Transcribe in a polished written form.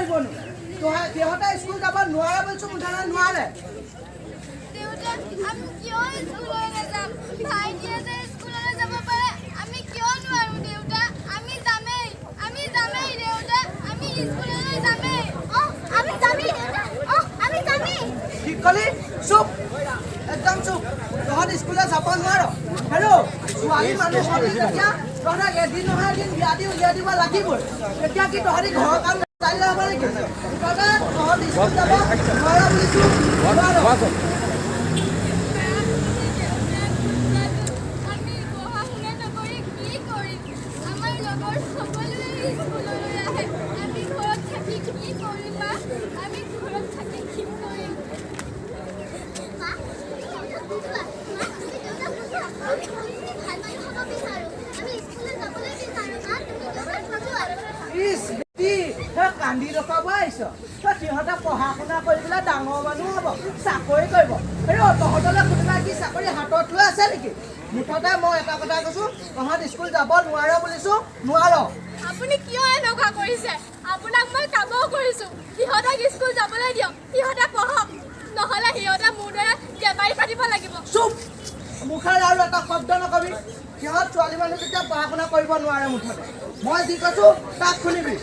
পাৰিবনো সিহঁতে স্কুল যাব নোৱাৰে বুলিছো মুঠানে নোৱাৰে আমি কিয় স্কুললৈ নাযাম ভাইটিয়ে যে স্কুললৈ যাব পাৰে আমি কিয় নোৱাৰো দেউতা আমি যামেই দেউতা আমি স্কুললৈ যামেই আমি যামেই দেউতা আমি যামেই ঠিক কলি চুপ একদম চুপ তহঁত স্কুললৈ যাব নোৱাৰ হেল্ল' ছোৱালী মানুহ হ'লে তেতিয়া তহঁতক এদিন নহয় এদিন বিয়া দি উলিয়াই দিব লাগিবই এতিয়া কি তহঁতি ঘৰৰ কাম চাই যাব নেকি তহঁত স্কুল যাব নোৱাৰ বুলিছো নোৱাৰ কান্দি ৰখাব আহিছ তই সিহঁতে পঢ়া শুনা কৰি পেলাই ডাঙৰ মানুহ হ'ব চাকৰি কৰিব তহঁতলৈ কোনোবাই কি চাকৰি হাতত লৈ আছে নেকি মুঠতে মই এটা কথা কৈছো তহঁত স্কুল যাব নোৱাৰ বুলিছো নোৱাৰ আপুনি কিয় এনেকুৱা কৰিছে আপোনাক মই কামো কৰিছো সিহঁতক স্কুল যাবলৈ দিয়ক সিহঁতে পঢ়ক নহ'লে সিহঁতে মোৰ দৰে কেবাৰি পাতিব লাগিব চুপ মুখেৰে আৰু এটা শব্দ নকবি সিহঁত ছোৱালী মানুহ যেতিয়া পঢ়া শুনা কৰিব নোৱাৰে মুঠতে মই যি কৈছো তাক শুনিবি